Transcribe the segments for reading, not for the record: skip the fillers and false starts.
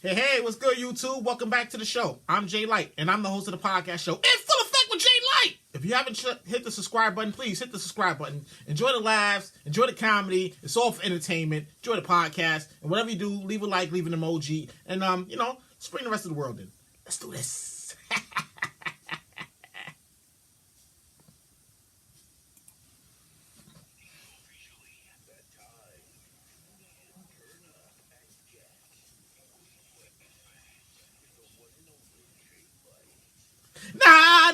Hey, what's good, YouTube? Welcome back to the show. I'm JayLight, and I'm the host of the podcast show, In Full Effect with JayLight. If you haven't hit the subscribe button, please hit the subscribe button. Enjoy the laughs, enjoy the comedy. It's all for entertainment. Enjoy the podcast, and whatever you do, leave a like, leave an emoji, and let's bring the rest of the world in. Let's do this. Nah,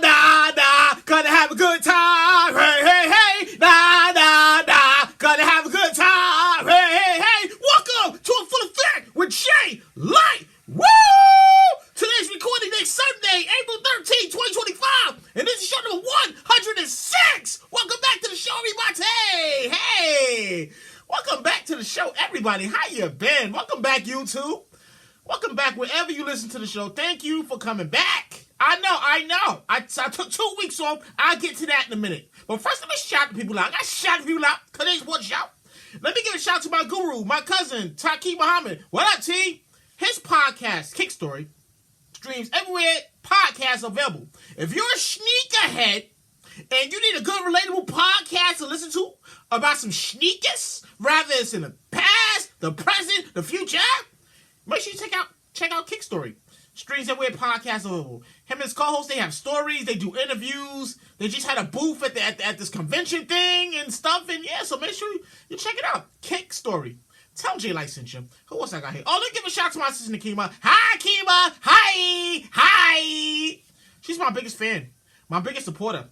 gonna have a good time. Hey, nah, gonna have a good time. Hey, welcome to A Full Effect with JayLight. Woo! Today's recording day Sunday, April 13th, 2025, and this is show number 106. Welcome back to the show, everybody. Hey, welcome back to the show, everybody. How you been? Welcome back, YouTube. Welcome back wherever you listen to the show. Thank you for coming back. I know. I took 2 weeks off. I'll get to that in a minute. But first, let me shout the people out. I got to shout the people out because there's one shout. Let me give a shout to my guru, my cousin, Taki Muhammad. What up, T? His podcast, Kick Story, streams everywhere podcasts available. If you're a sneakerhead and you need a good, relatable podcast to listen to about some sneakers, rather it's in the past, the present, the future, make sure you check out Kick Story. Streams everywhere podcasts available. Him and his co-host, they have stories, they do interviews. They just had a booth at this convention thing and stuff. And yeah, so make sure you check it out. Kick Story. Tell JayLight sent you. Who else I got here? Oh, let me give a shout out to my sister Nakima. Hi, Kima. Hi. She's my biggest fan. My biggest supporter.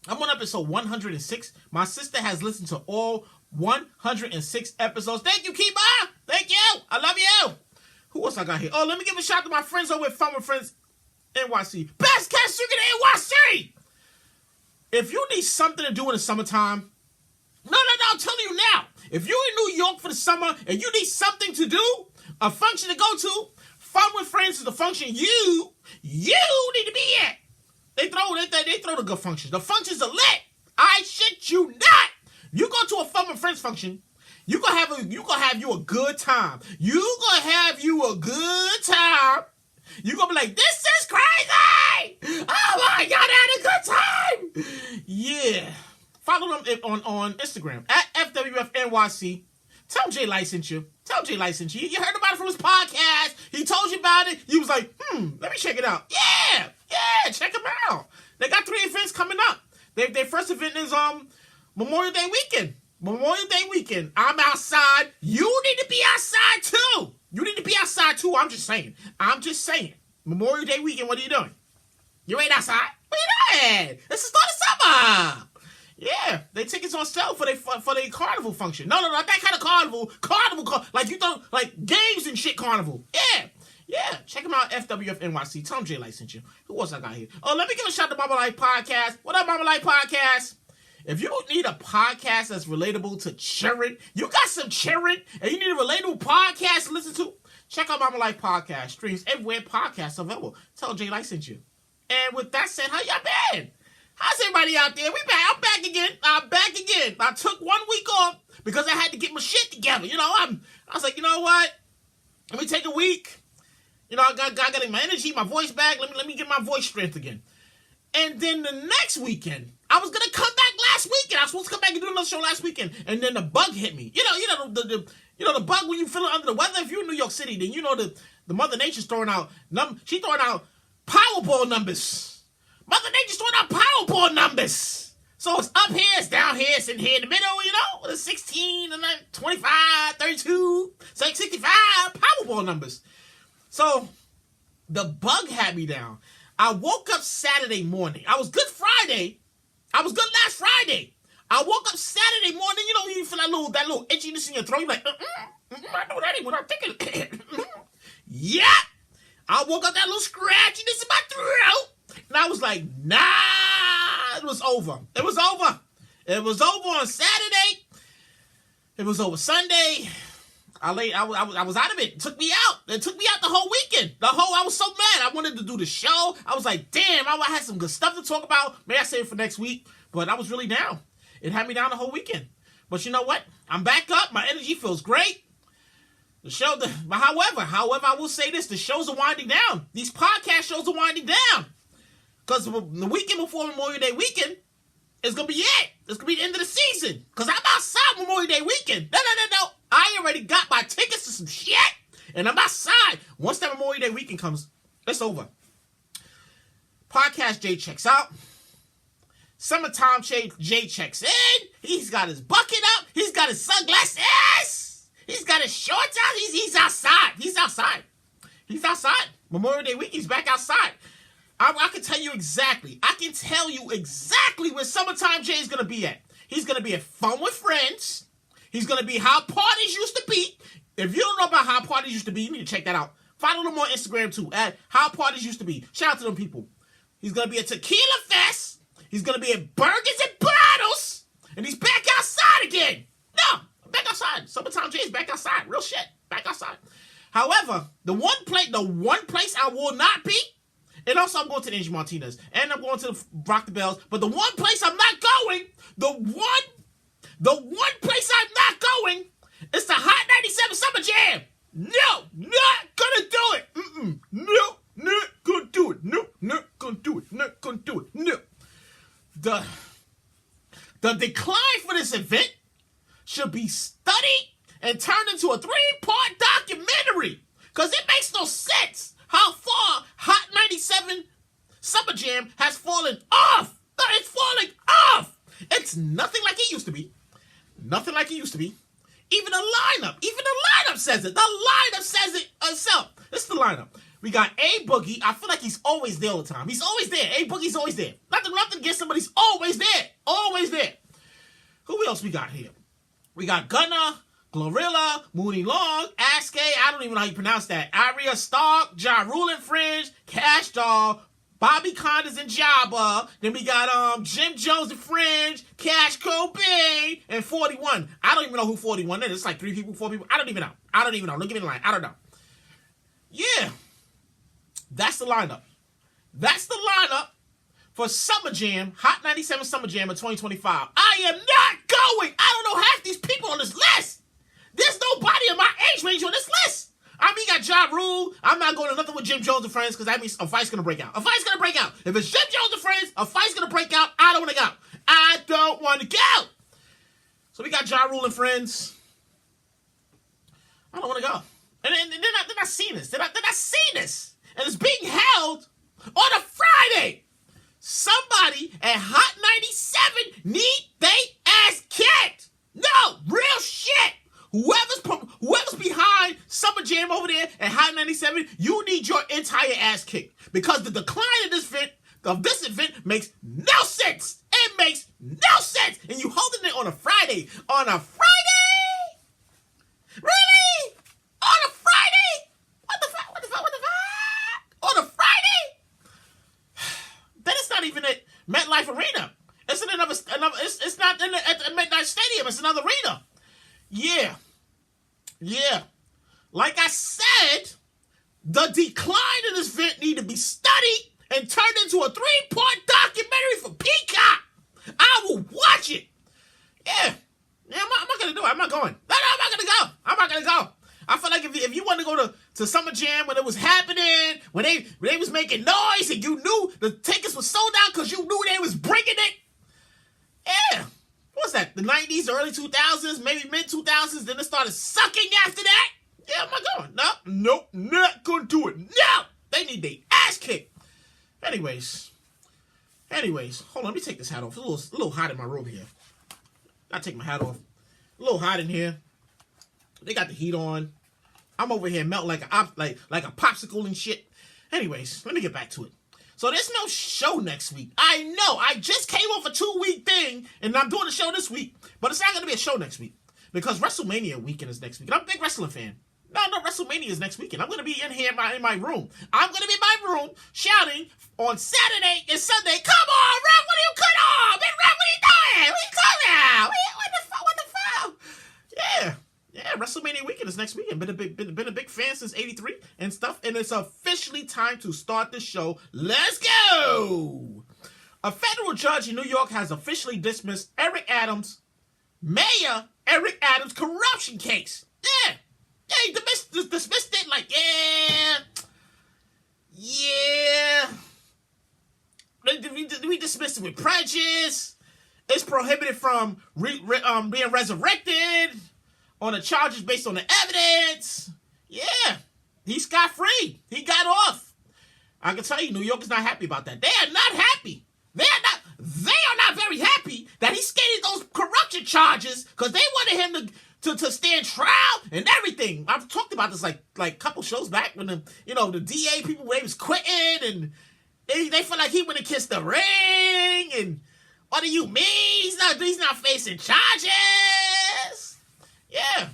I'm on episode 106. My sister has listened to all 106 episodes. Thank you, Kima. Thank you. I love you. Who else I got here? Oh, let me give a shout out to my friends over at Fun with Friends NYC. Best cat chicken in NYC! If you need something to do in the summertime, no, I'm telling you now. If you're in New York for the summer and you need something to do, a function to go to, Fun with Friends is the function you need to be at. They throw the good functions. The functions are lit. I shit you not. You go to a Fun with Friends function, You gonna have you a good time. You gonna have you a good time. You gonna be like, this is crazy! Oh my God, I had a good time! Yeah. Follow them on Instagram at FWFNYC. Tell JayLight sent you. You heard about it from his podcast. He told you about it. You was like, let me check it out. Yeah, check them out. They got 3 events coming up. Their first event is Memorial Day weekend. I'm outside. You need to be outside too. I'm just saying. Memorial Day weekend, what are you doing? You ain't outside? What are you doing? It's the start of summer. Yeah, they tickets on sale for their carnival function. No, not that kind of carnival. Carnival, like you thought, like games and shit carnival. Yeah. Check them out, FWFNYC. Tell them JayLight sent you. Who else I got here? Oh, let me give a shout out to Mama Life Podcast. What up, Mama Life Podcast? If you need a podcast that's relatable to children, you got some children, and you need a relatable podcast to listen to, check out Mama Life Podcast. Streams everywhere podcasts available. Tell JayLight sent you. And with that said, how y'all been? How's everybody out there? We back. I'm back again. I took 1 week off because I had to get my shit together. I was like, you know what? Let me take a week. I got my energy, my voice back. Let me get my voice strength again. And then the next weekend, I was gonna come back last weekend. I was supposed to come back and do another show last weekend, and then the bug hit me. The bug when you feeling under the weather. If you're in New York City, then the Mother Nature's throwing out she's throwing out Powerball numbers. Mother Nature's throwing out Powerball numbers. So it's up here, it's down here, it's in here in the middle. It's 16 and 25, 32, 65 Powerball numbers. So the bug had me down. I woke up Saturday morning. I was good Friday. I was good last Friday. I woke up Saturday morning. You feel that little itchiness in your throat. You're like, I know that ain't what I'm thinking. Yeah. I woke up that little scratchiness in my throat. And I was like, nah, it was over. It was over on Saturday. It was over Sunday. I was out of it. It took me out the whole weekend. I was so mad. I wanted to do the show. I was like, damn, I had some good stuff to talk about. Maybe I save it for next week. But I was really down. It had me down the whole weekend. But you know what? I'm back up. My energy feels great. But however, I will say this: the shows are winding down. These podcast shows are winding down because the weekend before Memorial Day weekend is gonna be it. It's gonna be the end of the season because I'm outside Memorial Day weekend. No. I already got my tickets to some shit, and I'm outside. Once that Memorial Day weekend comes, it's over. Podcast Jay checks out. Summertime Jay checks in. He's got his bucket up. He's got his sunglasses. He's got his shorts out. He's outside. He's outside. Memorial Day week, he's back outside. I can tell you exactly. Where Summertime Jay is going to be at. He's going to be at Fun with Friends. He's going to be how parties used to be. If you don't know about how parties used to be, you need to check that out. Follow them on Instagram too, at how parties used to be. Shout out to them people. He's going to be at Tequila Fest. He's going to be at Burgers and Bottles. And he's back outside again. No. Back outside. Summertime Jay is back outside. Real shit. Back outside. However, the one place I will not be, and also I'm going to the Angie Martinez, and I'm going to Rock the Bells, but the one place I'm not going, the one place I'm not going is the Hot 97 Summer Jam. No, not gonna do it. No, not gonna do it. No, not gonna do it. Not gonna do it. No. The decline for this event should be studied and turned into a 3-part documentary. Because it makes no sense how far Hot 97 Summer Jam has fallen off. It's falling off. It's nothing like it used to be. Nothing like it used to be. Even the lineup says it. The lineup says it itself. This is the lineup. We got A Boogie. I feel like he's always there all the time. He's always there. A Boogie's always there. Nothing against him, but he's always there. Always there. Who else we got here? We got Gunna, Glorilla, Mooney Long, Aske, I don't even know how you pronounce that, Arya Stark, Ja Rule and Fringe, Cash Doll, Bobby Condas and Jabba. Then we got Jim Jones and Fringe, Cash Cobain, and 41. I don't even know who 41 is. It's like 3 people, 4 people. I don't even know. Don't give me the line. I don't know. Yeah. That's the lineup. For Summer Jam, Hot 97 Summer Jam in 2025. I am not going. I don't know half these people on this list. There's nobody in my age range on this list. I mean, you got Ja Rule. I'm not going to nothing with Jim Jones and Friends because that means a fight's going to break out. If it's Jim Jones and Friends, a fight's going to break out. I don't want to go. So we got Ja Rule and Friends. I don't want to go. And then I see this. Then I see this. And it's being held on a Friday. Somebody at Hot 97 need they ass kicked. No, real shit. Whoever's behind Summer Jam over there at Hot 97, you need your entire ass kicked. Because the decline of this event makes no sense. It makes no sense. And you holding it on a Friday. On a Friday? Really? On a Friday? What the fuck? On a Friday? Then it's not even at MetLife Arena. It's in another. It's not at the MetLife Stadium. It's another arena. Yeah. Like I said, the decline in this event need to be studied and turned into a 3-part documentary for Peacock. I will watch it. Yeah. I'm not gonna do it. I'm not going. No, I'm not gonna go. I feel like if you want to go to Summer Jam when it was happening, when they was making noise and you knew the tickets were sold out because you knew they was bringing it. Yeah. What's that? The 90s, early 2000s, maybe mid 2000s. Then it started sucking after that. Yeah, I'm not going. Nope, not gonna do it. No, they need their ass kicked. Anyways, hold on. Let me take this hat off. It's a little hot in my room here. Gotta take my hat off. A little hot in here. They got the heat on. I'm over here melting like a popsicle and shit. Anyways, let me get back to it. So there's no show next week. I know. I just came off a 2-week thing, and I'm doing a show this week. But it's not going to be a show next week because WrestleMania weekend is next week. And I'm a big wrestling fan. No, WrestleMania is next weekend. I'm going to be in here in my room. I'm going to be in my room shouting on Saturday and Sunday, come on, Ref, what are you cut off? Man, Ref, what are you doing? What are you calling out? What the fuck? Yeah, WrestleMania weekend is next weekend. Been a big fan since '83 and stuff, and it's officially time to start the show. Let's go! A federal judge in New York has officially dismissed Mayor Eric Adams' corruption case. Yeah, he dismissed it like, yeah. We dismissed it with prejudice. It's prohibited from being resurrected on the charges based on the evidence. Yeah, he got free. He got off. I can tell you, New York is not happy about that. They are not happy. They are not very happy that he skated those corruption charges because they wanted him to stand trial and everything. I've talked about this like a couple shows back when the DA people they was quitting and they felt like he wouldn't kiss the ring and what do you mean? He's not facing charges. Yeah.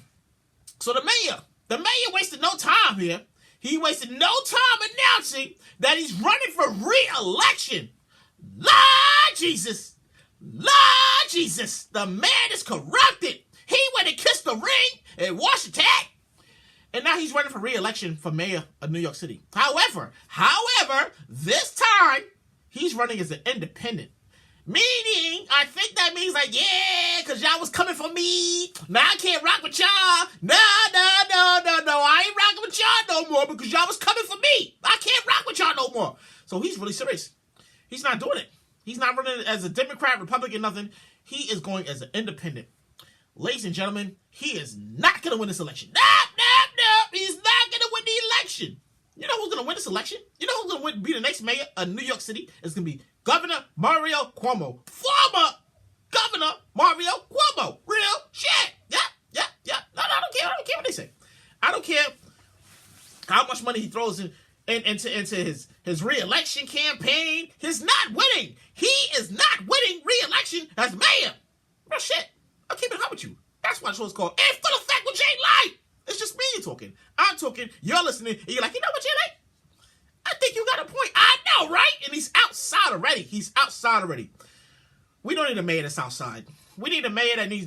So the mayor wasted no time here. He wasted no time announcing that he's running for re-election. Lord Jesus. The man is corrupted. He went and kissed the ring in Washington. And now he's running for re-election for mayor of New York City. However, this time, he's running as an independent. Meaning, I think that means like, yeah, because y'all was coming for me. Now I can't rock with y'all. No. I ain't rocking with y'all no more because y'all was coming for me. I can't rock with y'all no more. So he's really serious. He's not doing it. He's not running as a Democrat, Republican, nothing. He is going as an independent. Ladies and gentlemen, he is not going to win this election. No. He's not going to win the election. You know who's going to win this election? You know who's going to be the next mayor of New York City? It's going to be Governor Mario Cuomo. Former Governor Mario Cuomo. Real shit. Yeah. No, I don't care. I don't care what they say. I don't care how much money he throws into his re-election campaign. He's not winning. He is not winning re-election as mayor. Real shit. I'll keep it hot with you. That's why the show's called In Full Effect with JayLight. It's just me talking. I'm talking. You're listening. And you're like, you know what, JayLight? I think you got a point. I know, right? And he's outside already. We don't need a mayor that's outside. We need a mayor that needs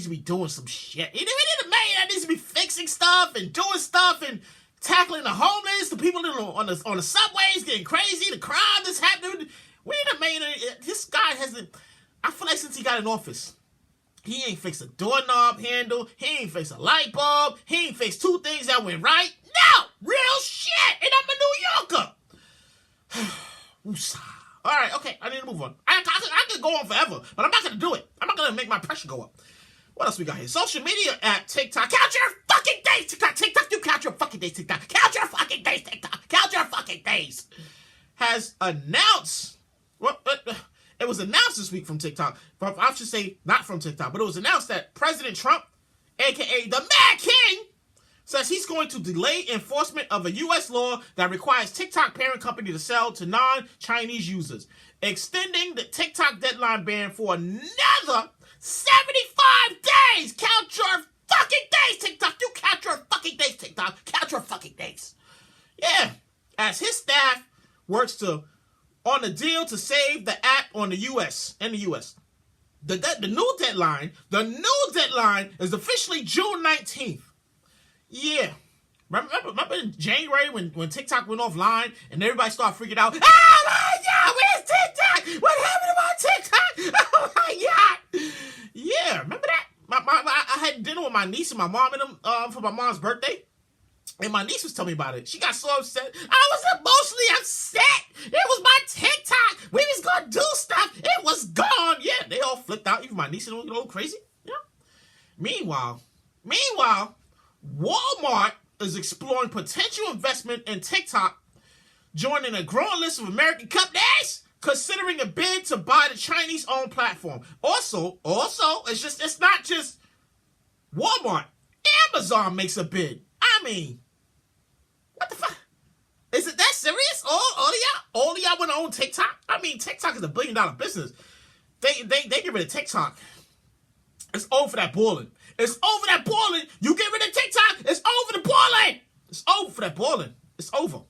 to be doing some shit. We need a mayor that needs to be fixing stuff and doing stuff and tackling the homeless, the people on the subways getting crazy, the crime that's happening. We need a mayor. This guy hasn't. I feel like since he got in office, he ain't fixed a doorknob handle. He ain't fixed a light bulb. He ain't fixed two things that went right. No! Real shit! And I'm a New Yorker! Woosah. Alright, okay, I need to move on. I could go on forever, but I'm not going to do it. I'm not going to make my pressure go up. What else we got here? Social media at TikTok. Count your fucking days, TikTok! TikTok, you count your fucking days, TikTok! Count your fucking days, TikTok! Count your fucking days! Has announced... It was announced this week from TikTok. I should say not from TikTok, but it was announced that President Trump, a.k.a. the Mad King, says he's going to delay enforcement of a U.S. law that requires TikTok parent company to sell to non-Chinese users, extending the TikTok deadline ban for another 75 days. Count your fucking days, TikTok. You count your fucking days, TikTok. Count your fucking days. Yeah, as his staff works on a deal to save the app in the U.S. The new deadline is officially June 19th. Yeah. Remember in January when TikTok went offline and everybody started freaking out? Oh my God, where's TikTok? What happened to my TikTok? Oh my God. Yeah, remember that? I had dinner with my niece and my mom and them for my mom's birthday. And my niece was telling me about it. She got so upset. I was emotionally upset. It was my TikTok. We was going to do stuff. It was gone. Yeah, they all flipped out. Even my niece and all crazy. Yeah. Meanwhile, Walmart is exploring potential investment in TikTok, joining a growing list of American companies considering a bid to buy the Chinese-owned platform. Also, it's not just Walmart. Amazon makes a bid. I mean, what the fuck? Is it that serious? All of y'all want to own TikTok? I mean, TikTok is $1 billion business. They get rid of TikTok. It's over for that boiling. It's over that boiling. You get rid of TikTok, it's over the boiling. It's over for that boiling. It's over.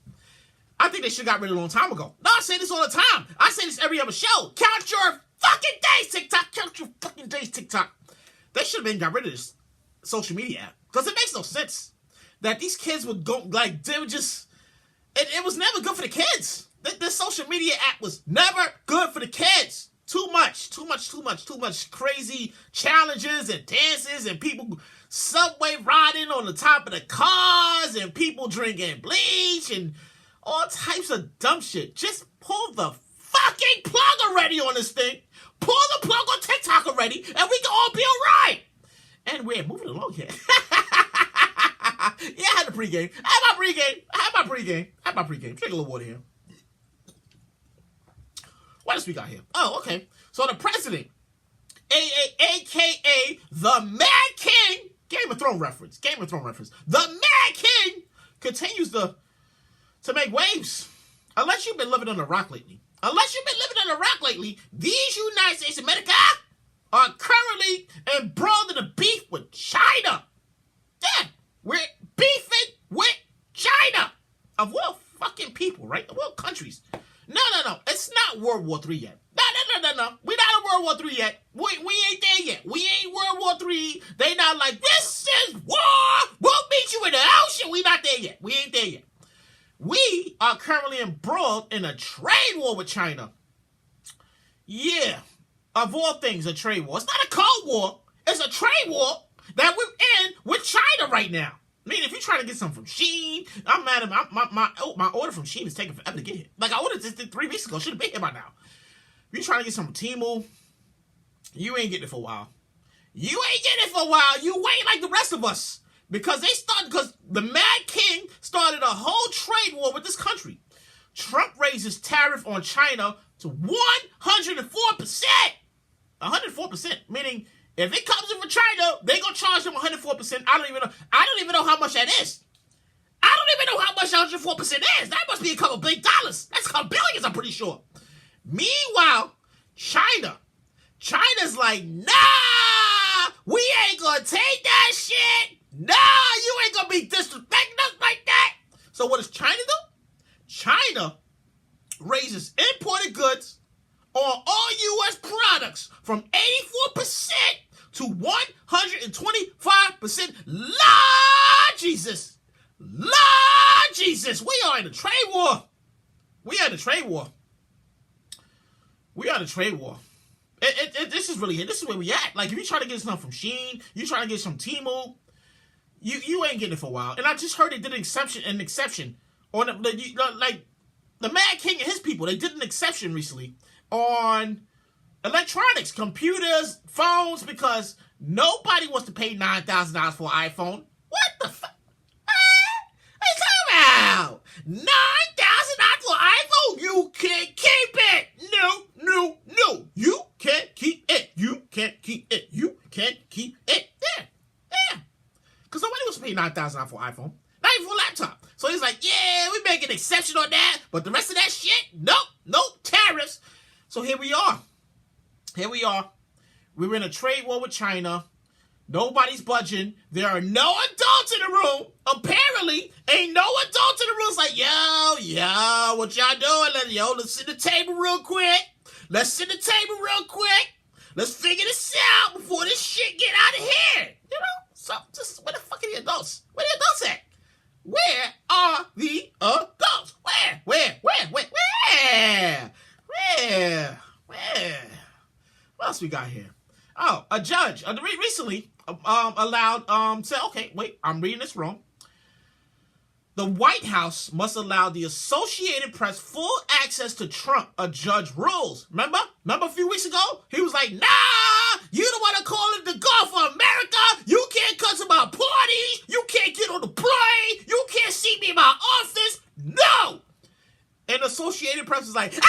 I think they should have got rid of it a long time ago. No, I say this all the time. I say this every other show. Count your fucking days, TikTok. Count your fucking days, TikTok. They should have been got rid of this social media app. Because it makes no sense that these kids would go, like, they would just, it was never good for the kids. This social media app was never good for the kids. Too much crazy challenges and dances and people subway riding on the top of the cars and people drinking bleach and all types of dumb shit. Just pull the fucking plug already on this thing. Pull the plug on TikTok already and we can all be alright. And we're moving along here. Yeah, I had the pregame. I had my pregame. Drink a little water here. What else we got here? Oh, okay. So the president, a.k.a. the Mad King, Game of Thrones reference. The Mad King continues to make waves. Unless you've been living on a rock lately. These United States of America are currently embroiled in a beef with China. Yeah, we're beefing with China. Of all fucking people, right? Of all countries. No. It's not World War III yet. No. We're not in World War III yet. We ain't there yet. We ain't World War III. They not like, this is war. We'll meet you in the ocean. We not there yet. We ain't there yet. We are currently embroiled in a trade war with China. Yeah. Of all things, a trade war. It's not a Cold War. It's a trade war that we're in with China right now. I mean, if you're trying to get something from Shein, I'm mad at my order from Shein is taking forever to get here. Like, I ordered this 3 weeks ago. Should have been here by now. If you're trying to get something from Temu, you ain't getting it for a while. You wait like the rest of us. Because the Mad King started a whole trade war with this country. Trump raises tariff on China to 104%. 104%, meaning if it comes in from China, they gonna charge them 104%. I don't even know how much that is. I don't even know how much 104% is. That must be a couple big dollars. That's a couple billions, I'm pretty sure. Meanwhile, China's like, nah, we ain't gonna take that shit. Nah, you ain't gonna be disrespecting us like that. So what does China do? China raises imported goods on all U.S. products from 84% to 125%. Lord Jesus. We are in a trade war. This is really it. This is where we at. Like, if you try to get something from Shein, you trying to get some Temu, you ain't getting it for a while. And I just heard they did an exception on the Mad King and his people. They did an exception recently on electronics, computers, phones, because nobody wants to pay $9,000 for an iPhone. What the fuck? What are you talking about? $9,000 for an iPhone? You can't keep it. No. You can't keep it. You can't keep it. Yeah. Because nobody wants to pay $9,000 for an iPhone. Not even for a laptop. So he's like, yeah, we make an exception on that. But the rest of that shit, nope, tariffs. So here we are. We're in a trade war with China. Nobody's budging. There are no adults in the room. Apparently, ain't no adults in the room. It's like, yo, what y'all doing? Let's sit at the table real quick. Let's figure this out before this shit get out of here. You know? So, just, where the fuck are the adults? Where the adults at? Where are the adults? Where? What else we got here? Oh, a judge recently allowed, said, okay, wait, I'm reading this wrong. The White House must allow the Associated Press full access to Trump, a judge rules. Remember a few weeks ago? He was like, nah, you don't want to call it the Gulf of America. You can't come to my party. You can't get on the plane. You can't see me in my office. No. And the Associated Press was like, what do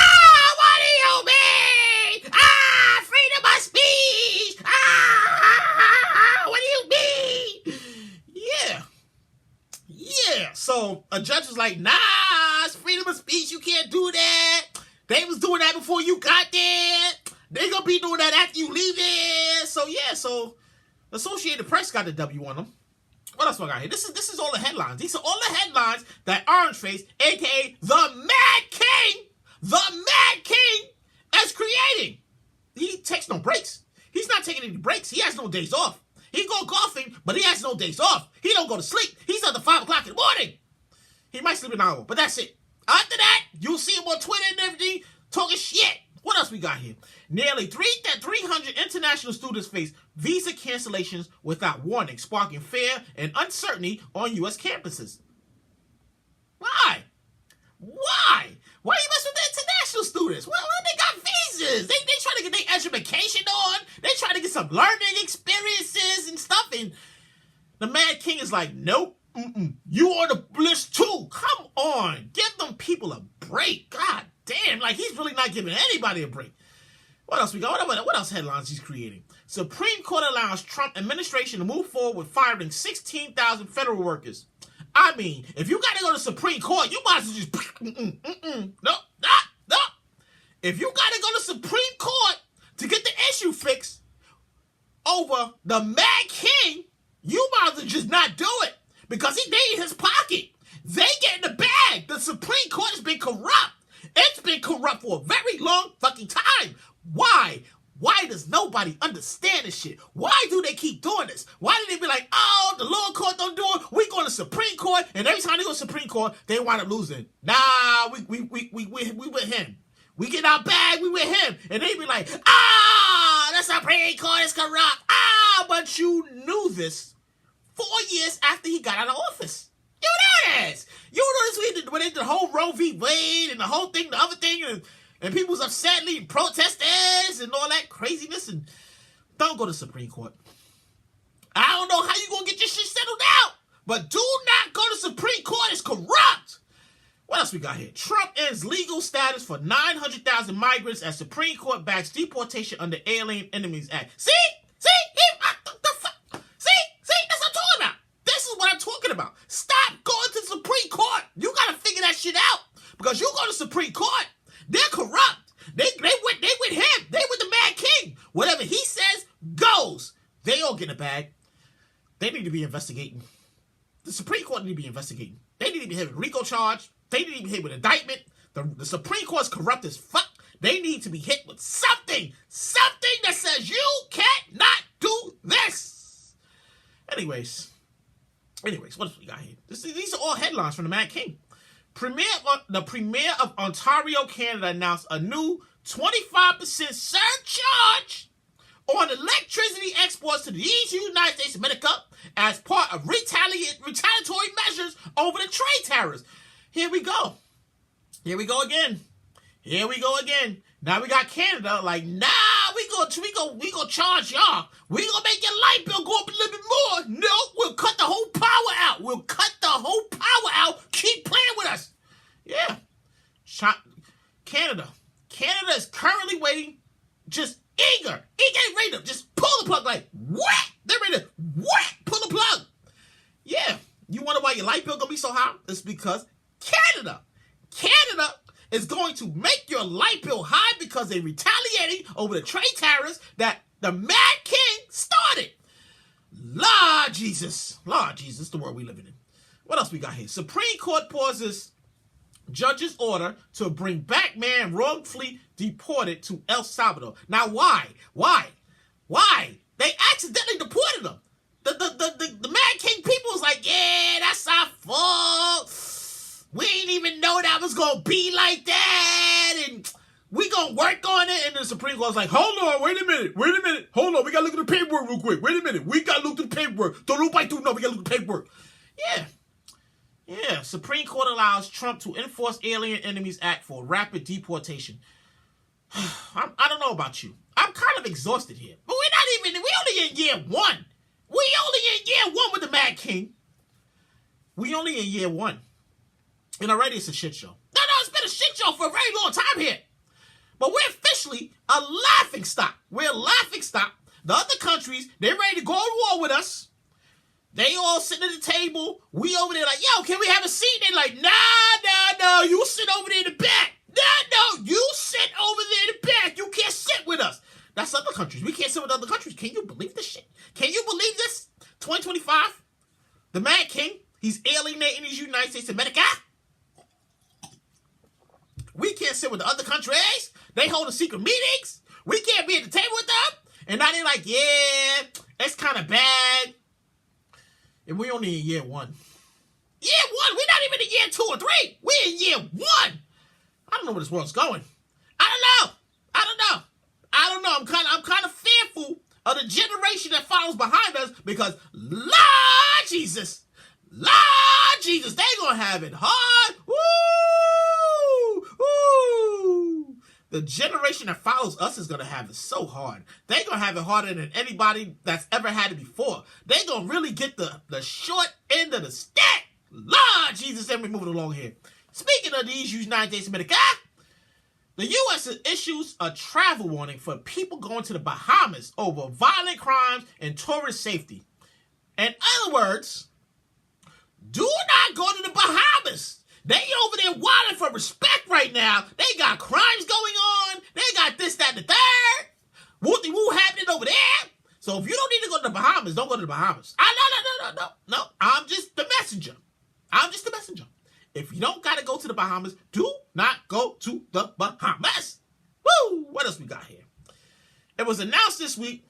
you mean? Freedom of speech. What do you mean? Yeah. So a judge was like, nah, it's freedom of speech. You can't do that. They was doing that before you got there. They gonna be doing that after you leave there. So yeah, so the Associated Press got the W on them. What else I got here? This is all the headlines. These are all the headlines that Orange Face, aka the Mad King, is creating. He takes no breaks. He's not taking any breaks. He has no days off. He go golfing, but he has no days off. He don't go to sleep. He's up to 5 o'clock in the morning. He might sleep an hour, but that's it. After that, you'll see him on Twitter and everything talking shit. What else we got here? Nearly 300 international students face visa cancellations without warning, sparking fear and uncertainty on U.S. campuses. Why? Why? Why you mess with the international students? Well, they got visas. They trying to get their education on. They trying to get some learning experiences and stuff. And the Mad King is like, nope. You on the list too. Come on. Give them people a break. God damn. Like, he's really not giving anybody a break. What else we got? What else headlines he's creating? Supreme Court allows Trump administration to move forward with firing 16,000 federal workers. I mean, if you got to go to Supreme Court, you might as well just... No. If you got to go to Supreme Court to get the issue fixed over the Mad King, you might as well just not do it. Because they in his pocket. They get in the bag. The Supreme Court has been corrupt. It's been corrupt for a very long fucking time. Why? Why does nobody understand this shit? Why do they keep doing this? Why do they be like, oh, the lower court don't do it, we go to Supreme Court, and every time they go to Supreme Court, they wind up losing. Nah, we with him. We get our bag, we with him. And they be like, the Supreme Court is corrupt. But you knew this 4 years after he got out of office. You know this. You know this when they did the whole Roe v. Wade and the whole thing, the other thing, and people was upset leading protesters and all that craziness. And don't go to Supreme Court. I don't know how you gonna get your shit settled out, but do not go to Supreme Court. It's corrupt. What else we got here? Trump ends legal status for 900,000 migrants as Supreme Court backs deportation under Alien Enemies Act. See, that's what I'm talking about. This is what I'm talking about. Stop going to the Supreme Court. You gotta figure that shit out. Because you go to Supreme Court, they're corrupt. They with him. They with the Mad King. Whatever he says goes. They all get a bag. They need to be investigating. The Supreme Court need to be investigating. They need to be hit with RICO charge. They need to be hit with indictment. The Supreme Court's corrupt as fuck. They need to be hit with something that says you cannot do this. Anyways, what else we got here? These are all headlines from the Mad King. The Premier of Ontario, Canada announced a new 25% surcharge on electricity exports to the United States of America as part of retaliatory measures over the trade tariffs. Here we go again. Now we got Canada like, nah, we gonna charge y'all. We gonna make your light bill go up a little bit more. No, we'll cut the whole power out. Keep playing with us. Yeah. Canada is currently waiting, just eager. He ain't ready to just pull the plug like, what? They're ready to, what? Pull the plug. Yeah. You wonder why your light bill gonna be so high? It's because Canada is going to make your light bill high because they're retaliating over the trade tariffs that the Mad King started. Lord Jesus, the world we living in. What else we got here? Supreme Court pauses judge's order to bring back man wrongfully deported to El Salvador. Now, why? They accidentally deported him. The Mad King people was like, yeah, that's our fault. We ain't even know that was going to be like that, and we going to work on it. And the Supreme Court's like, hold on, wait a minute. Hold on, we got to look at the paperwork real quick. Wait a minute, we got to look at the paperwork. Don't nobody do no, we got to look at the paperwork. Yeah, Supreme Court allows Trump to enforce Alien Enemies Act for rapid deportation. I don't know about you. I'm kind of exhausted here. But we only in year one. We only in year one with the Mad King. We only in year one. And already it's a shit show. No, it's been a shit show for a very long time here. But we're officially a laughing stock. We're a laughing stock. The other countries, they're ready to go to war with us. They all sitting at the table. We over there like, yo, can we have a seat? They're like, no, you sit over there in the back. No, you sit over there in the back. You can't sit with us. That's other countries. We can't sit with other countries. Can you believe this shit? Can you believe this? 2025, the Mad King, he's alienating the United States of America. We can't sit with the other countries. They hold secret meetings. We can't be at the table with them. And now they're like, yeah, that's kind of bad. And we only in year one. Year one? We're not even in year 2 or 3. We're in year 1. I don't know where this world's going. I don't I don't know. I'm kind of fearful of the generation that follows behind us because Lord Jesus, they gonna have it hard. Woo! Woo! The generation that follows us is gonna have it so hard. They gonna have it harder than anybody that's ever had it before. They gonna really get the short end of the stick. Lord Jesus, let me move it along here. Speaking of these United States of America, the U.S. issues a travel warning for people going to the Bahamas over violent crimes and tourist safety. In other words, do not go to the Bahamas. They over there wilding for respect right now. They got crimes going on. They got this, that, and the third. Woo-de-woo happening over there. So if you don't need to go to the Bahamas, don't go to the Bahamas. No. I'm just the messenger. If you don't got to go to the Bahamas, do not go to the Bahamas. Woo! What else we got here? It was announced this week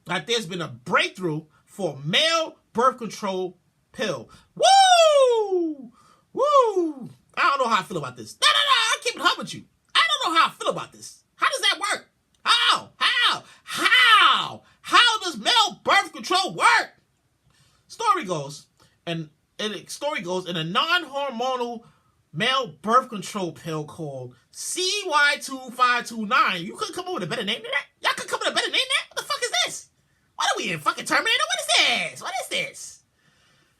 that there's been a breakthrough for male birth control pill. Woo! Woo! I don't know how I feel about this. No, I'll keep it hard with you. I don't know how I feel about this. How does that work? How does male birth control work? Story goes in a non-hormonal male birth control pill called CY2529. You couldn't come up with a better name than that? Y'all could come up with a better name than that? What the fuck is this? What are we in, fucking Terminator? What is this?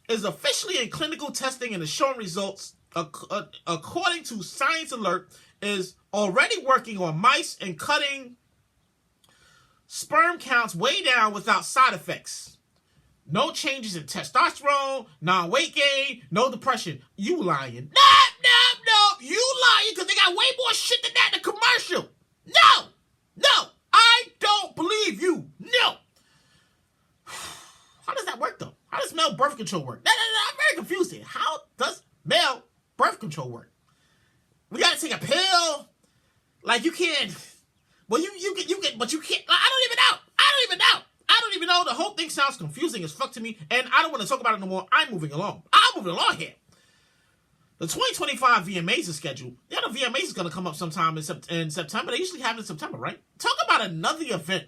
Is officially in clinical testing and is showing results, according to Science Alert, is already working on mice and cutting sperm counts way down without side effects. No changes in testosterone, non-weight gain, no depression. You lying. No. You lying because they got way more shit than that in the commercial. No. I don't believe you. No. How does that work, though? How does male birth control work? No. I'm very confused here. How does male birth control work? We got to take a pill? Like, you can't. Well, you get, but you can't. I don't even know. The whole thing sounds confusing as fuck to me, and I don't want to talk about it no more. I'm moving along here. The 2025 VMAs is scheduled. Yeah, the VMAs is going to come up sometime in September. They usually have it in September, right? Talk about another event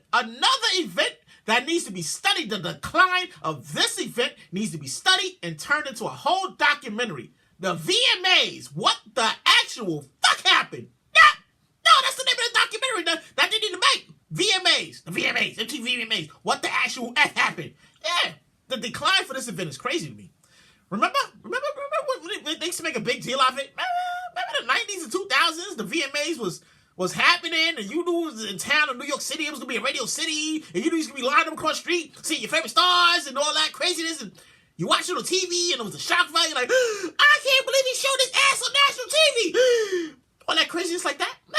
that needs to be studied. The decline of this event needs to be studied and turned into a whole documentary. The VMAs. What the actual fuck happened? No, that's the name of the documentary that they need to make. VMAs, MTV VMAs. What the actual F happened? Yeah, the decline for this event is crazy to me. Remember when they used to make a big deal of it? Remember the 90s and 2000s? The VMAs was happening, and you knew it was in town in New York City. It was going to be a Radio City, and you knew you was going to be lined up across the street, seeing your favorite stars and all that craziness, and you watched it on TV, and it was a shock value, like, I can't believe he showed his ass on national TV. All that craziness like that. Remember?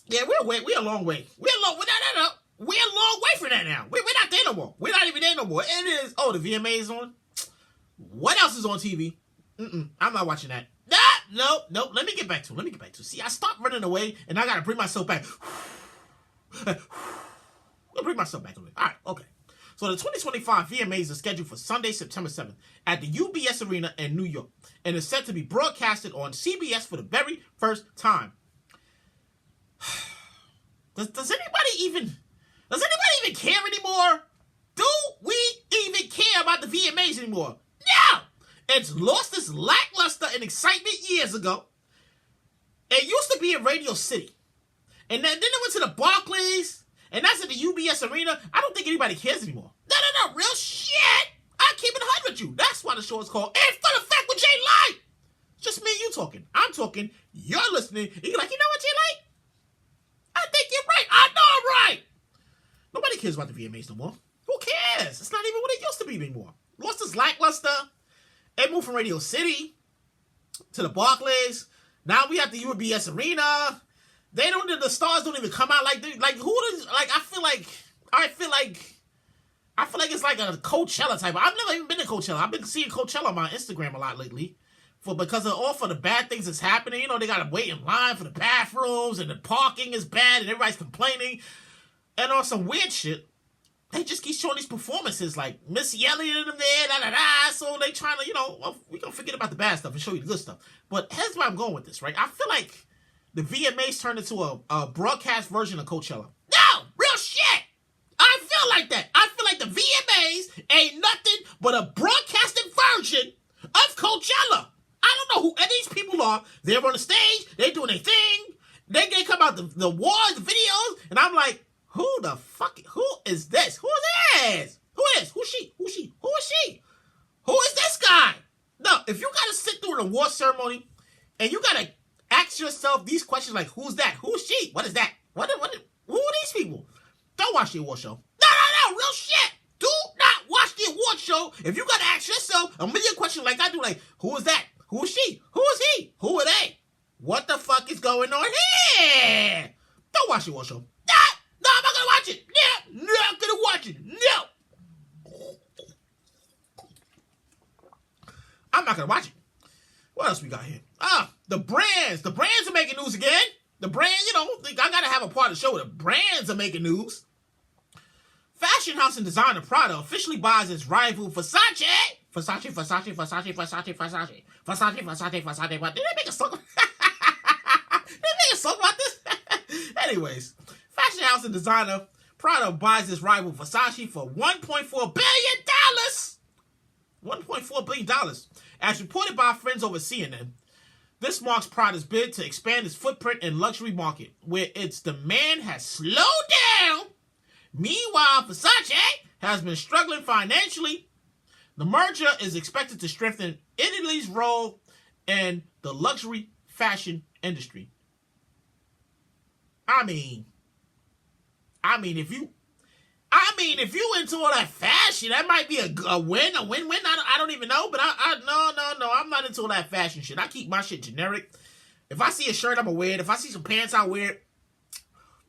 Yeah, we're a long way. We're a long way from that now. We're not there no more. We're not even there no more. It is. Oh, the VMA is on. What else is on TV? I'm not watching that. No. Let me get back to it. See, I stopped running away, and I gotta bring myself back. I'll bring myself back on it. All right, okay. So the 2025 VMAs are scheduled for Sunday, September 7th at the UBS Arena in New York, and is set to be broadcasted on CBS for the very first time. Does anybody even care anymore? Do we even care about the VMAs anymore? No! It's lost its lackluster and excitement years ago. It used to be in Radio City. And then it went to the Barclays, and that's at the UBS Arena. I don't think anybody cares anymore. No, real shit! I keep it 100 with you. That's why the show is called In Fulleffect with JayLight. Just me and you talking. I'm talking, you're listening, and you're like, you know what, JayLight? I think you're right. I know I'm right. Nobody cares about the VMAs no more. Who cares? It's not even what it used to be anymore. Lost its lackluster. It moved from Radio City to the Barclays. Now we have the UBS Arena. The stars don't even come out like who does, like I feel like it's like a Coachella type. I've never even been to Coachella. I've been seeing Coachella on my Instagram a lot lately. Because of all for the bad things that's happening. You know, they gotta wait in line for the bathrooms, and the parking is bad, and everybody's complaining. And on some weird shit, they just keep showing these performances like Missy Elliott and them there, so they trying to, we gonna forget about the bad stuff and show you the good stuff. But here's where I'm going with this, right? I feel like the VMAs turned into a broadcast version of Coachella. No, real shit. I feel like that. I feel like the VMAs ain't nothing but a broadcasted version of Coachella. I don't know who any of these people are. They're on the stage. They're doing their thing. They come out the wars, the videos, and I'm like, who the fuck? Who is this? Who is this? Who is? Who's she? Who's she? Who is she? Who is this guy? No, if you gotta sit through an award ceremony and you gotta ask yourself these questions like, who's that? Who's she? What is that? Who are these people? Don't watch the award show. No, real shit. Do not watch the award show if you gotta ask yourself a million questions like I do, like, who is that? Who is she? Who is he? Who are they? What the fuck is going on here? Don't watch the award show. No, I'm not gonna watch it. No, not gonna watch it. No. I'm not gonna watch it. What else we got here? The brands. The brands are making news again. The brand, I gotta have a part of the show where the brands are making news. Fashion house and designer Prada officially buys its rival Versace. Versace. Did they make a song? Did they make a song about this? Anyways, fashion house and designer Prada buys its rival Versace for $1.4 billion. $1.4 billion. As reported by friends over CNN, this marks Prada's bid to expand its footprint in luxury market, where its demand has slowed down. Meanwhile, Versace has been struggling financially. The merger is expected to strengthen Italy's role in the luxury fashion industry. I mean, if you into all that fashion, that might be a win-win. I don't even know, but no, I'm not into all that fashion shit. I keep my shit generic. If I see a shirt, I'm gonna wear it. If I see some pants, I'll wear it.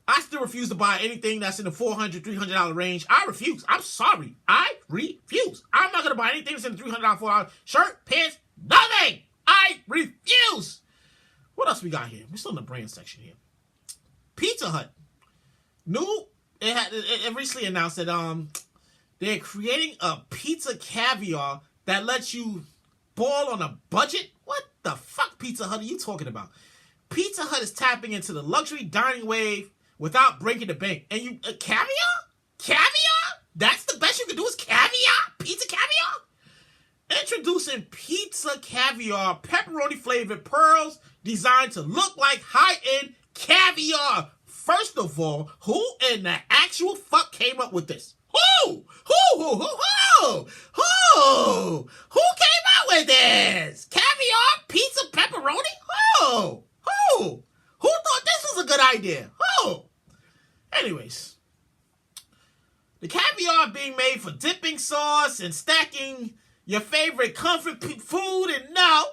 I still refuse to buy anything that's in the $400, $300 range. I refuse. I'm sorry. I refuse. I'm not gonna buy anything that's in the $300, $400 shirt, pants, nothing. I refuse. What else we got here? We're still in the brand section here. Pizza Hut. It recently announced that they're creating a pizza caviar that lets you ball on a budget. What the fuck, Pizza Hut, are you talking about? Pizza Hut is tapping into the luxury dining wave without breaking the bank. And you caviar? That's the best you can do is caviar? Pizza caviar? Introducing Pizza Caviar, pepperoni flavored pearls designed to look like high-end caviar. First of all, who in the actual fuck came up with this? Who came out with this? Caviar, pizza, pepperoni? Who thought this was a good idea? Who? Anyways, the caviar being made for dipping sauce and stacking your favorite comfort food, and no.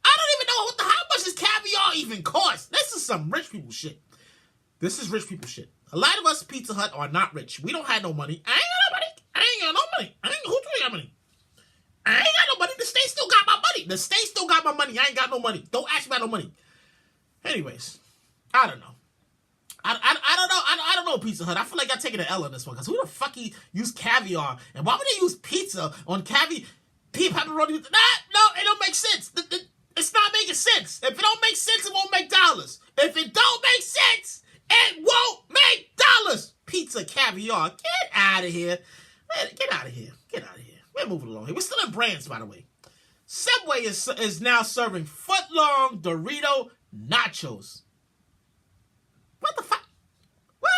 I don't even know how much does caviar even cost. This is some rich people shit. This is rich people shit. A lot of us Pizza Hut are not rich. We don't have no money. I ain't got no money. Who got money? I ain't got no money. The state still got my money. I ain't got no money. Don't ask me about no money. Anyways, I don't know. I don't know Pizza Hut. I feel like I'm taking an L on this one, because who the fuck use caviar? And why would they use pizza on caviar? Pepperoni? No, it don't make sense. It's not making sense. If it don't make sense, it won't make dollars. If it don't make sense, it won't make dollars. Pizza caviar. Get out of here. Man, get out of here. We're moving along here. We're still in brands, by the way. Subway is now serving foot-long Dorito nachos. What the fuck? What?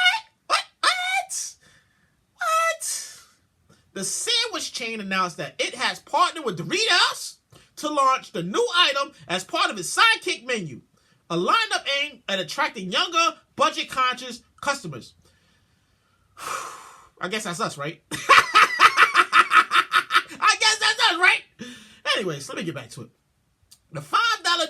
The sandwich chain announced that it has partnered with Doritos to launch the new item as part of its sidekick menu, a lineup aimed at attracting younger, budget-conscious customers. I guess that's us, right? Anyways, let me get back to it. The $5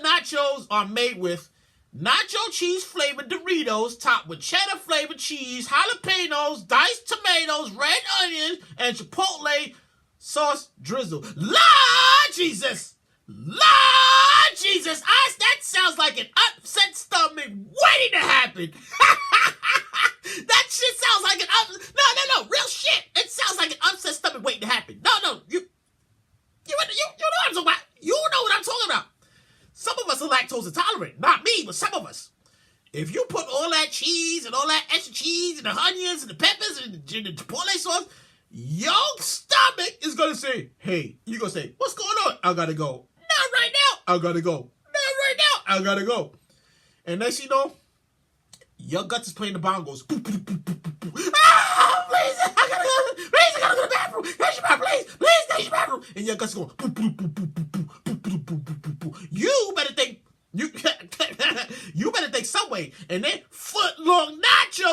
nachos are made with nacho cheese flavored Doritos topped with cheddar flavored cheese, jalapenos, diced tomatoes, red onions, and chipotle sauce drizzle. Lord Jesus! That sounds like an upset stomach waiting to happen. That shit sounds like no, real shit. It sounds like an upset stomach waiting to happen. No, you know what I'm talking about. You know what I'm talking about. Some of us are lactose intolerant. Not me, but some of us. If you put all that cheese and all that extra cheese and the onions and the peppers and the chipotle sauce, your stomach is going to say, hey, you're going to say, what's going on? I got to go. Not right now. I got to go. Not right now. I got to go. And next you know, your guts is playing the bongos. Ah, please, I gotta go. Please, I gotta go to the bathroom. Take your bathroom, please, take your bathroom. And your guts is going. You better think. You better think some way. And then foot long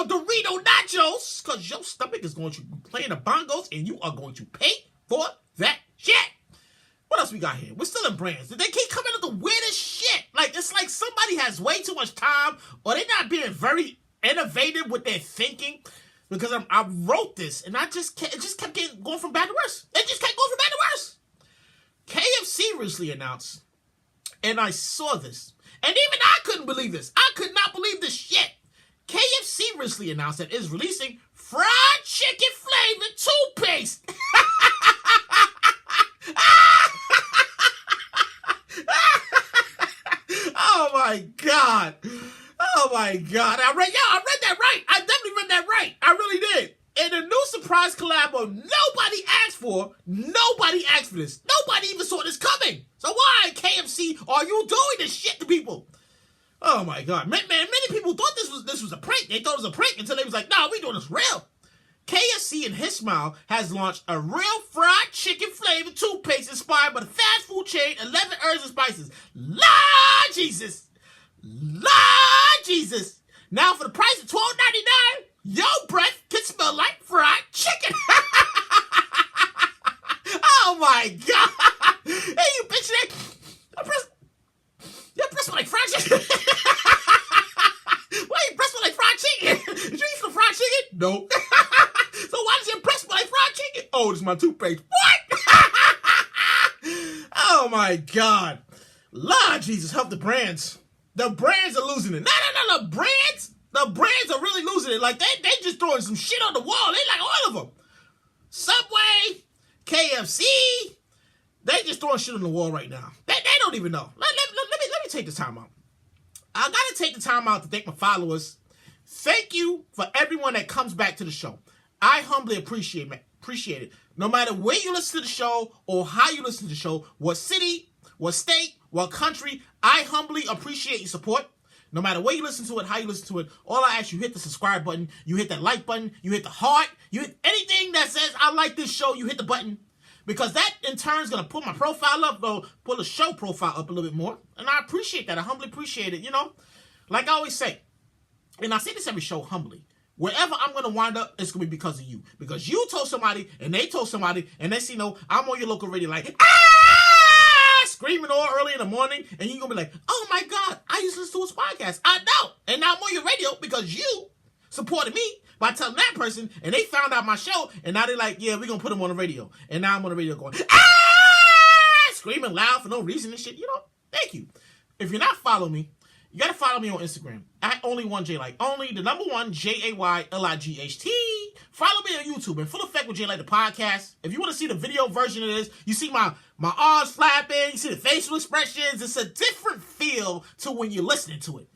Dorito nachos, because your stomach is going to be playing the bongos, and you are going to pay for that shit. What else we got here? We're still in brands. They keep coming up with the weirdest shit. Like, it's like somebody has way too much time, or they're not being very innovative with their thinking. Because I wrote this, and it just kept going from bad to worse. It just kept going from bad to worse. KFC recently announced, and I saw this, and even I couldn't believe this. I could not believe this shit. KFC recently announced that it is releasing fried chicken flavored toothpaste. Oh my God. Oh my God. I read that right. I definitely read that right. I really did. And a new surprise collabo nobody asked for. Nobody asked for this. Nobody even saw this coming. So why, KFC, are you doing this shit to people? Oh my God. Man, many people thought this was a prank. They thought it was a prank until they was like, nah, we doing this real. KFC in his smile has launched a real fried chicken flavored toothpaste inspired by the fast food chain 11 Herbs and Spices. Lord Jesus. Lord Jesus. Now for the price of $12.99, your breath can smell like fried chicken. Oh my God. Hey, you bitch, your breath smell like fried chicken. Why your breath smell like fried chicken? Did you eat some fried chicken? No. So why does your breath smell like fried chicken? Oh, this is my toothpaste. What? Oh my God. Lord Jesus, help the brands. The brands are losing it. No. The brands are really losing it. Like, they just throwing some shit on the wall. They like all of them. Subway, KFC, they just throwing shit on the wall right now. They don't even know. Let me take this time out. I gotta take the time out to thank my followers. Thank you for everyone that comes back to the show. I humbly appreciate it. No matter where you listen to the show or how you listen to the show, what city, what state, what country, I humbly appreciate your support. No matter where you listen to it, how you listen to it, all I ask you, hit the subscribe button, you hit that like button, you hit the heart, you hit anything that says I like this show, you hit the button. Because that, in turn, is going to pull my profile up, pull the show profile up a little bit more. And I appreciate that. I humbly appreciate it, you know. Like I always say, and I say this every show humbly, wherever I'm going to wind up, it's going to be because of you. Because you told somebody, and they told somebody, and next thing you know, I'm on your local radio like, screaming all early in the morning, and you're going to be like, oh my God, I used to listen to his podcast. I know. And now I'm on your radio because you supported me by telling that person, and they found out my show, and now they're like, yeah, we're going to put him on the radio. And now I'm on the radio going, screaming loud for no reason and shit. You know, thank you. If you're not following me, you got to follow me on Instagram at only one JayLight. Only the number one JayLight. Follow me on YouTube and Fulleffect with JayLight the podcast. If you want to see the video version of this, you see my arms flapping, you see the facial expressions. It's a different feel to when you're listening to it.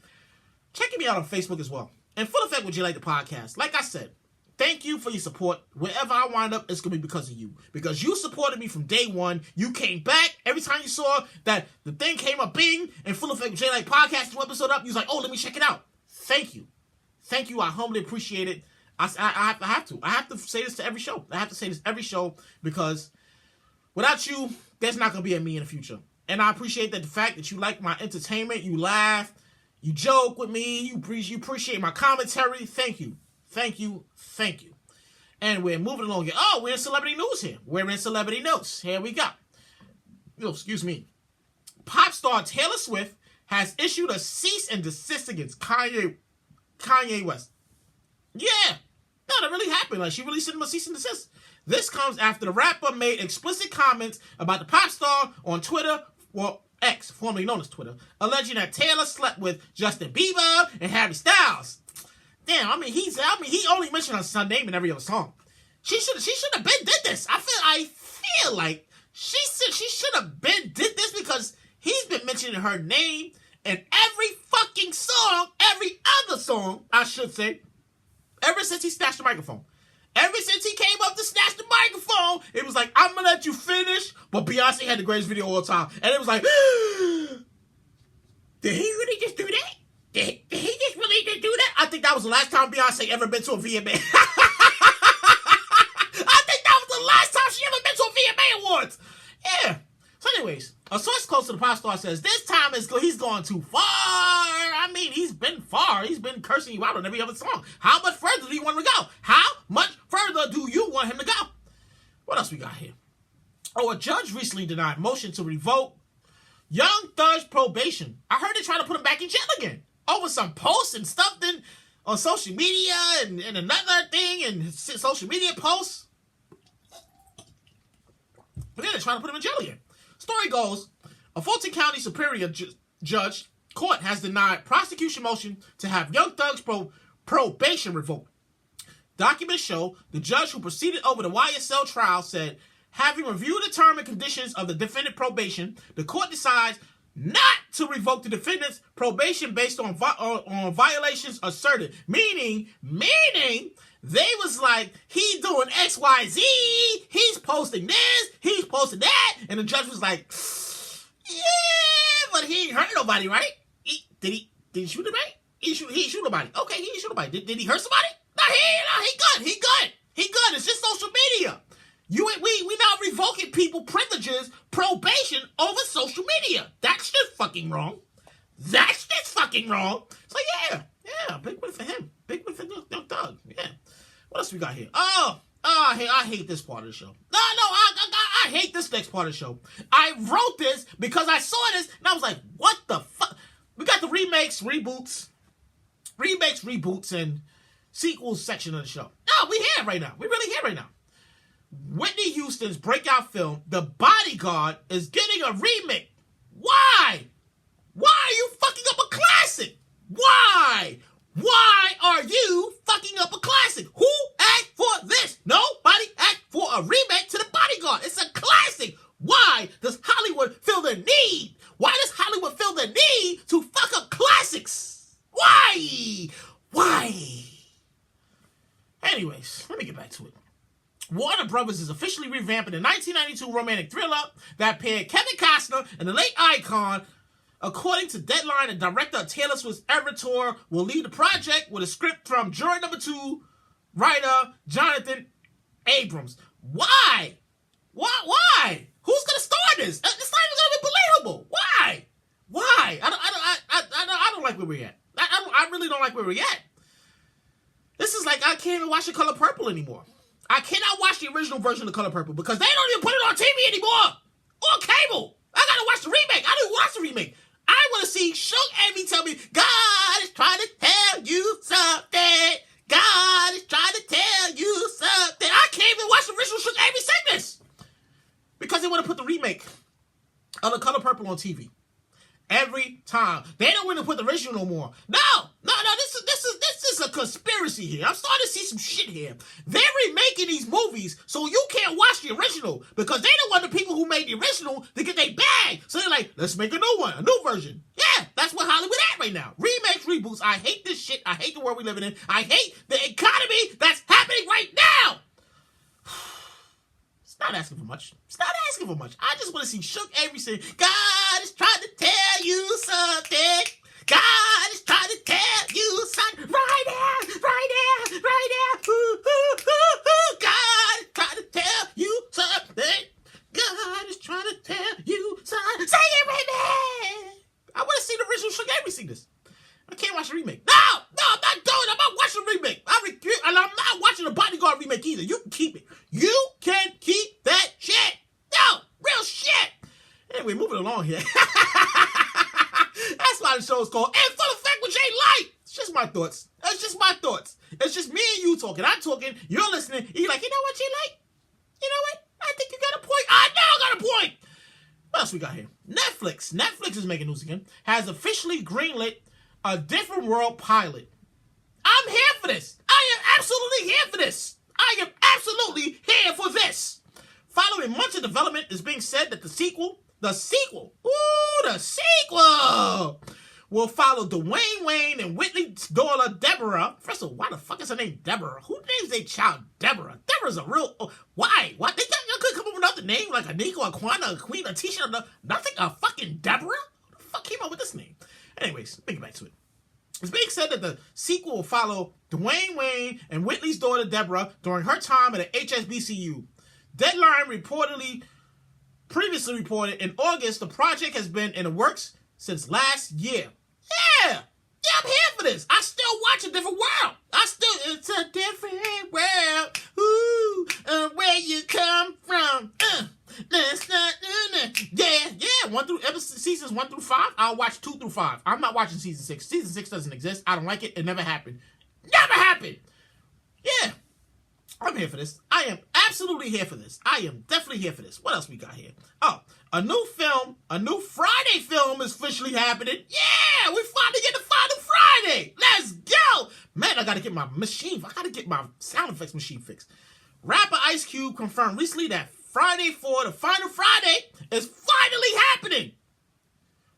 Check me out on Facebook as well. And Fulleffect with JayLight the podcast. Like I said, thank you for your support. Wherever I wind up, it's going to be because of you. Because you supported me from day one. You came back. Every time you saw that the thing came up, bing, and Fulleffect with JayLight podcast, new episode up, you was like, oh, let me check it out. Thank you. Thank you. I humbly appreciate it. I have to say this to every show. I have to say this every show because without you, there's not going to be a me in the future. And I appreciate that the fact that you like my entertainment, you laugh, you joke with me, you appreciate my commentary. Thank you. Thank you. Thank you. And we're moving along here. Oh, we're in celebrity news here. We're in celebrity news. Here we go. Oh, excuse me. Pop star Taylor Swift has issued a cease and desist against Kanye West. Yeah. No, that really happened. Like, she really sent him a cease and desist. This comes after the rapper made explicit comments about the pop star on Twitter, well, X, formerly known as Twitter, alleging that Taylor slept with Justin Bieber and Harry Styles. Damn, he only mentioned her son's name in every other song. She should have been did this. I feel like she should have been did this because he's been mentioning her name And every fucking song, every other song, I should say, ever since he snatched the microphone, ever since he came up to snatch the microphone, it was like, I'm gonna let you finish, but Beyonce had the greatest video of all time. And it was like, did he really just do that? Did he just really just do that? I think that was the last time Beyonce ever been to a VMA. I think that was the last time she ever been to a VMA Awards. Yeah. So anyways, a source close to the pop star says, this time he's gone too far. I mean, he's been far. He's been cursing you out on every other song. How much further do you want him to go? How much further do you want him to go? What else we got here? Oh, a judge recently denied motion to revoke Young Thug's probation. I heard they trying to put him back in jail again over some posts and stuff then on social media and another thing and social media posts. But then they're trying to put him in jail again. Story goes, a Fulton County Superior Judge Court has denied prosecution motion to have Young Thug's probation revoked. Documents show the judge who proceeded over the YSL trial said, having reviewed the term and conditions of the defendant probation, the court decides not to revoke the defendant's probation based on violations asserted. Meaning, they was like, he doing XYZ, he's posting this, he's posting that, and the judge was like, yeah, but he ain't hurt nobody, right? Did he shoot anybody? He didn't shoot nobody. Okay, he didn't shoot nobody. Did he hurt somebody? No, he good. It's just social media. We now revoking people privileges, probation over social media. That's just fucking wrong. So yeah, big win for him. Big win for Young Thug. Yeah. What else we got here? I hate this part of the show. I hate this next part of the show. I wrote this because I saw this and I was like, what the fuck? We got the remakes, reboots, and sequels section of the show. No, we here right now. We really here right now. Whitney Houston's breakout film, The Bodyguard, is getting a remake. Why? Why are you fucking up a classic? Why? Why are you fucking up a classic? Who asked for this? Nobody asked for a remake to The Bodyguard. It's a classic. Why does Hollywood feel the need? Why does Hollywood feel the need to fuck up classics? Why? Anyways, let me get back to it. Warner Brothers is officially revamping the 1992 romantic thriller that paired Kevin Costner and the late icon. According to Deadline, the director of Taylor Swift's Eras Tour will lead the project with a script from Jury Number 2 writer Jonathan Abrams. Why? Who's gonna star this? It's not even gonna be believable. Why? I don't like where we're at. I really don't like where we're at. This is like I can't even watch The Color Purple anymore. I cannot watch the original version of The Color Purple because they don't even put it on TV anymore or cable. I gotta watch the remake. I didn't watch the remake. I want to see Shook Amy tell me, God is trying to tell you something. God is trying to tell you something. I can't even watch the original Shook Amy sing this because they want to put the remake of The Color Purple on TV every time. They don't want to put the original no more. No. This is a conspiracy here. I'm starting to see some shit here. They're remaking these movies so you can't watch the original because they don't want the people who made the original to get their bag. So they're like, let's make a new one, a new version. Yeah, that's what Hollywood at right now. Remakes, reboots. I hate this shit. I hate the world we're living in. I hate the economy that's happening right now. It's not asking for much. I just want to see Shook Avery say, God is trying to tell you something. God is trying to tell you something. Right now. God is trying to tell you something. God is trying to tell you something. Say it with me. I want to see the original Shook Avery sing this. I can't watch the remake. No, I'm not doing it. I'm not watching the remake. And I'm not watching the Bodyguard remake either. You can keep it. You can keep that shit. No, real shit. Anyway, moving along here. That's why the show is called In Full Effect with JayLight. It's just my thoughts. It's just me and you talking. I'm talking. You're listening. And you're like, you know what, JayLight? You know what? I think you got a point. I know I got a point. What else we got here? Netflix is making news again. Has officially greenlit a Different World pilot. I'm here for this. I am absolutely here for this. Following months of development, it's being said that the sequel will follow Dwayne Wayne and Whitley's daughter, Deborah. First of all, why the fuck is her name Deborah? Who names their child Deborah? Deborah's a real... why? Why? They could come up with another name, like a Nico, a Quana, a Queen, a Tisha, nothing, a fucking Deborah? Who the fuck came up with this name? Anyways, let me get back to it. It's being said that the sequel will follow Dwayne Wayne and Whitley's daughter, Deborah, during her time at the HSBCU. Deadline previously reported in August, the project has been in the works since last year. Yeah, I'm here for this. I still watch A Different World. It's a different world. Ooh, where you come from. Seasons 1 through 5. I'll watch 2 through 5. I'm not watching season 6. Season 6 doesn't exist. I don't like it. It never happened. Never happened. Yeah. I'm here for this. I am absolutely here for this. I am definitely here for this. What else we got here? Oh, a new Friday film is officially happening. Yeah, we finally get the final Friday. Let's go. Man, I got to get my sound effects machine fixed. Rapper Ice Cube confirmed recently that Friday 4, the final Friday, is finally happening.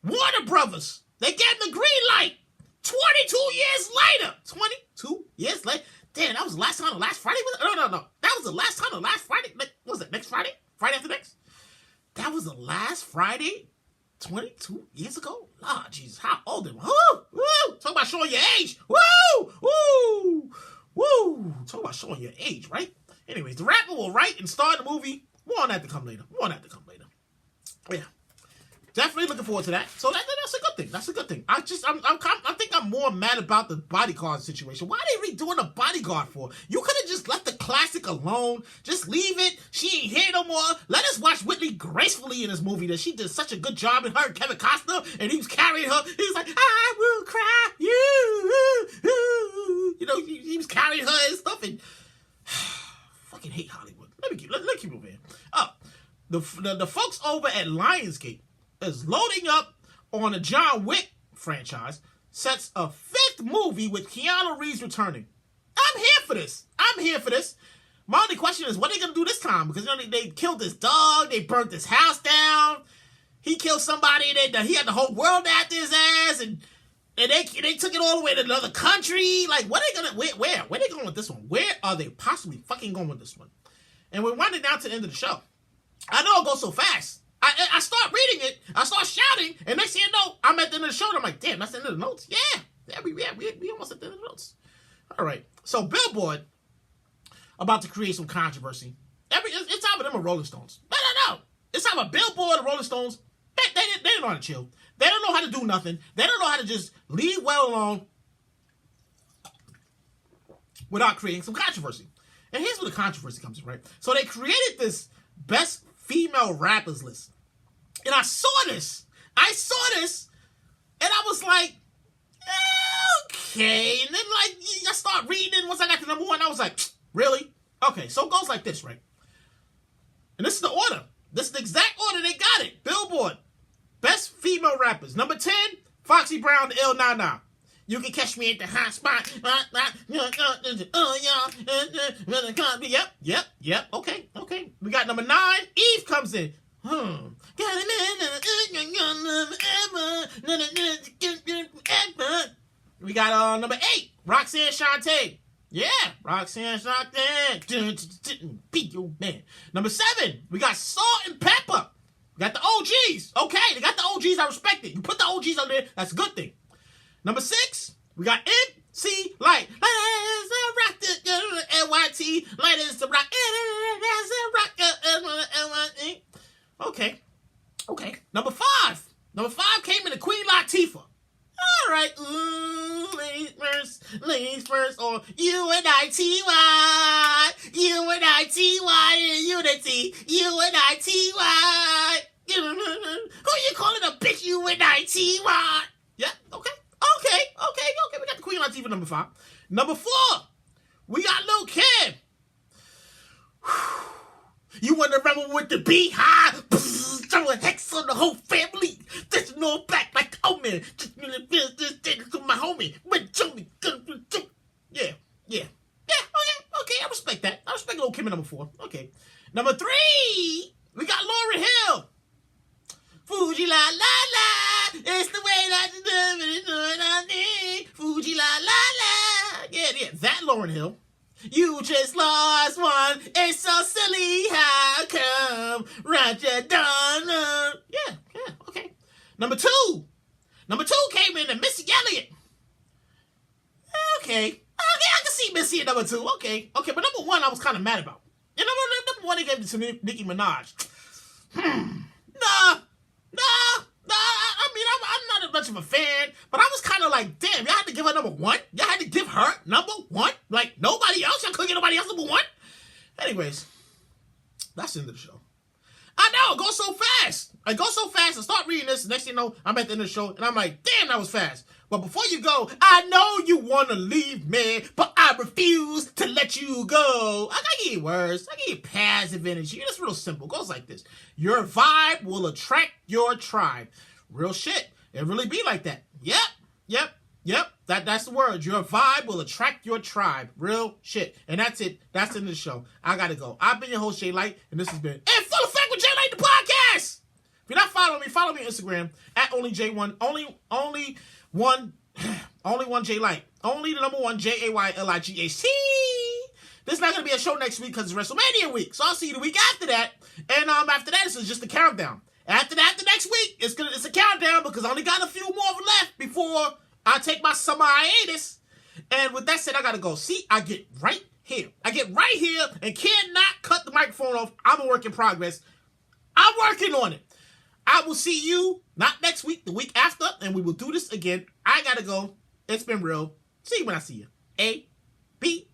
Warner Brothers, they gave the green light 22 years later. 22 years later. Damn, that was the last time the last Friday was... No. That was the last time the last Friday... What was it, next Friday? Friday after next? That was the last Friday 22 years ago? Ah, Jesus, how old am I? Woo! Talk about showing your age. Woo! Talk about showing your age, right? Anyways, the rapper will write and star in the movie. More on that to come later. Yeah. Definitely looking forward to that. So that's a good thing. That's a good thing. I think I'm more mad about the Bodyguard situation. Why are they redoing the Bodyguard for? You could have just left the classic alone. Just leave it. She ain't here no more. Let us watch Whitley gracefully in this movie that she did such a good job in her and Kevin Costner, and he was carrying her. He was like, I will cry you. You know, he was carrying her and stuff, and fucking hate Hollywood. Let me keep moving. The folks over at Lionsgate is loading up on the John Wick franchise, sets a 5th movie with Keanu Reeves returning. I'm here for this. My only question is, what are they going to do this time? Because they killed this dog, they burnt this house down, he killed somebody, he had the whole world after his ass, and they took it all the way to another country. Like, what are they going to, where are they going with this one? Where are they possibly fucking going with this one? And we're winding down to the end of the show. I know it goes so fast. I start reading it, I start shouting, and next thing you know, I'm at the end of the show, and I'm like, damn, that's the end of the notes? Yeah, we almost at the end of the notes. All right, so Billboard about to create some controversy. It's time for them and Rolling Stones. No. It's time for Billboard and Rolling Stones. They don't know how to chill. They don't know how to do nothing. They don't know how to just leave well alone without creating some controversy. And here's where the controversy comes in, right? So they created this best female rappers list. And I saw this, and I was like, okay. And then, like, I start reading. Once I got to number 1, I was like, really? Okay, so it goes like this, right? And this is the order. This is the exact order they got it. Billboard, best female rappers. Number 10, Foxy Brown, the Ill Nah Nah. You can catch me at the hot spot. Yep. Okay. We got number 9. Eve comes in. We got number 8. Roxanne Shante. Yeah, Roxanne Shante. Be your man. Number 7. We got Salt and Pepper. We got the OGs. Okay, they got the OGs. I respect it. You put the OGs on there. That's a good thing. Number 6, we got MC Light. Light is a rock, NYT. Light is the rock, NYT. Okay. Number 5. Number 5 came in the Queen Latifah. All right. Ooh, ladies first, or UNITY. Unity. UNITY. Who you calling a bitch, UNITY? Yeah, okay. We got the Queen Latifah number 5. Number 4, we got Lil Kim. You want to rebel with the beehive? Throwing hex on the whole family. This is all back like, oh man, just to my homie. Yeah. Okay, I respect that. I respect Lil Kim at number 4. Okay. Number 3, we got Lauryn Hill. Fuji la la la, it's the way that you do it. Lauryn Hill. You just lost one. It's so silly. How come? Roger Donner. Yeah, okay. Number two came in and Missy Elliott. Okay, I can see Missy at number two. Okay, but number one I was kind of mad about. You know, number one they gave it to Nicki Minaj. Nah. I mean, I'm not much of a fan, but I was kind of like, damn, y'all had to give her number one? Y'all had to give her number one? Like, nobody else? Y'all couldn't get nobody else number one? Anyways, that's the end of the show. I know, it goes so fast. I go so fast. I start reading this. Next thing you know, I'm at the end of the show, and I'm like, damn, that was fast. But before you go, I know you want to leave me, but I refuse to let you go. I gotta give you words. I give you passive energy. It's real simple. It goes like this. Your vibe will attract your tribe. Real shit. It really be like that. Yep. That's the word. Your vibe will attract your tribe. Real shit. And that's it. That's the end of the show. I gotta go. I've been your host, JayLight, and this has been In Full Effect with JayLight, the podcast. If you're not following me, follow me on Instagram at onlyJ1. Only one JayLight. Only the number one JayLight. There's not gonna be a show next week because it's WrestleMania week. So I'll see you the week after that. And after that, this is just a countdown. After that, the next week, it's a countdown because I only got a few more left before I take my summer hiatus. And with that said, I gotta go. See, I get right here and cannot cut the microphone off. I'm a work in progress. I'm working on it. I will see you not next week, the week after, and we will do this again. I gotta go. It's been real. See you when I see you. A, B,